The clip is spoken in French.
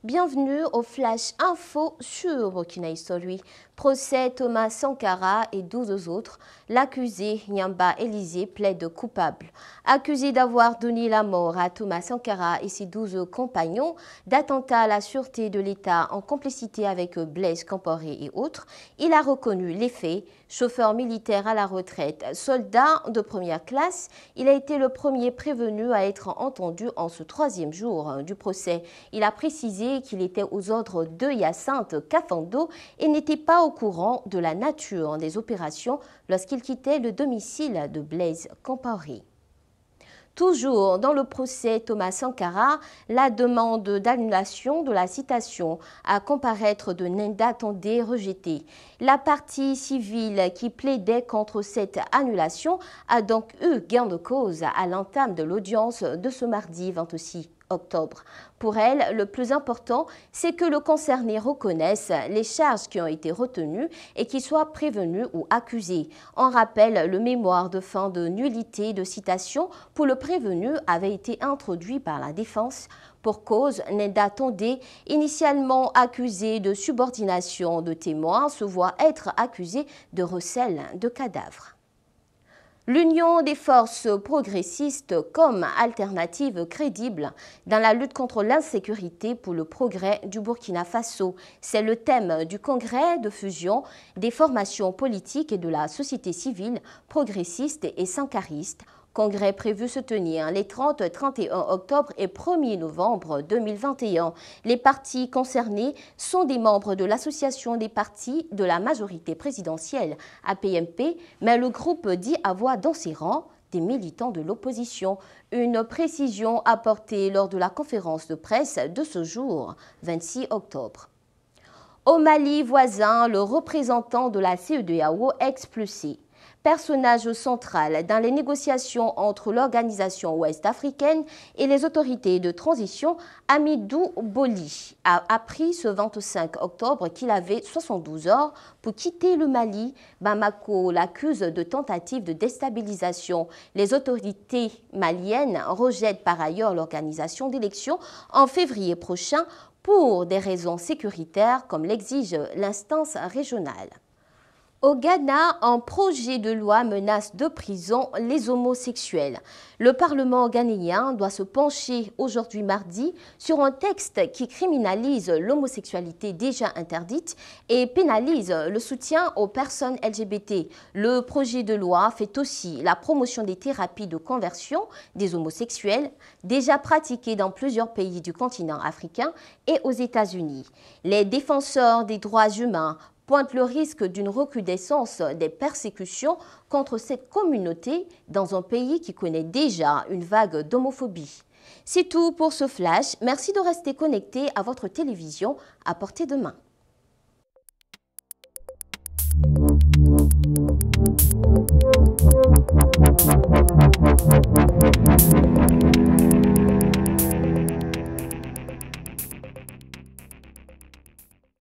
Bienvenue au Flash Info sur Burkina History. Procès Thomas Sankara et 12 autres. L'accusé Nyamba Élysée plaide coupable. Accusé d'avoir donné la mort à Thomas Sankara et ses 12 compagnons, d'attentat à la sûreté de l'État en complicité avec Blaise Compaoré et autres, il a reconnu les faits. Chauffeur militaire à la retraite, soldat de première classe, il a été le premier prévenu à être entendu en ce 3e jour du procès. Il a précisé qu'il était aux ordres de Hyacinthe Kafando et n'était pas au courant de la nature des opérations lorsqu'il quittait le domicile de Blaise Compaoré. Toujours dans le procès Thomas Sankara, la demande d'annulation de la citation à comparaître de Nenda Tandé rejetée. La partie civile qui plaidait contre cette annulation a donc eu gain de cause à l'entame de l'audience de ce mardi 26 octobre. Pour elle, le plus important, c'est que le concerné reconnaisse les charges qui ont été retenues et qu'il soit prévenu ou accusé. On rappelle, le mémoire de fin de nullité de citation pour le prévenu avait été introduit par la défense. Pour cause, Nenda Tandé, initialement accusé de subordination de témoins, se voit être accusé de recel de cadavres. L'union des forces progressistes comme alternative crédible dans la lutte contre l'insécurité pour le progrès du Burkina Faso. C'est le thème du congrès de fusion des formations politiques et de la société civile progressiste et sankariste. Congrès prévu se tenir les 30, 31 octobre et 1er novembre 2021. Les partis concernés sont des membres de l'Association des partis de la majorité présidentielle, APMP, mais le groupe dit avoir dans ses rangs des militants de l'opposition. Une précision apportée lors de la conférence de presse de ce jour, 26 octobre. Au Mali voisin, le représentant de la CEDEAO expulsé. Personnage central dans les négociations entre l'organisation ouest-africaine et les autorités de transition, Amidou Boli a appris ce 25 octobre qu'il avait 72 heures pour quitter le Mali. Bamako l'accuse de tentative de déstabilisation. Les autorités maliennes rejettent par ailleurs l'organisation d'élections en février prochain pour des raisons sécuritaires comme l'exige l'instance régionale. Au Ghana, un projet de loi menace de prison les homosexuels. Le Parlement ghanéen doit se pencher aujourd'hui mardi sur un texte qui criminalise l'homosexualité déjà interdite et pénalise le soutien aux personnes LGBT. Le projet de loi fait aussi la promotion des thérapies de conversion des homosexuels, déjà pratiquées dans plusieurs pays du continent africain et aux États-Unis. Les défenseurs des droits humains pointe le risque d'une recrudescence des persécutions contre cette communauté dans un pays qui connaît déjà une vague d'homophobie. C'est tout pour ce flash. Merci de rester connecté à votre télévision à portée de main.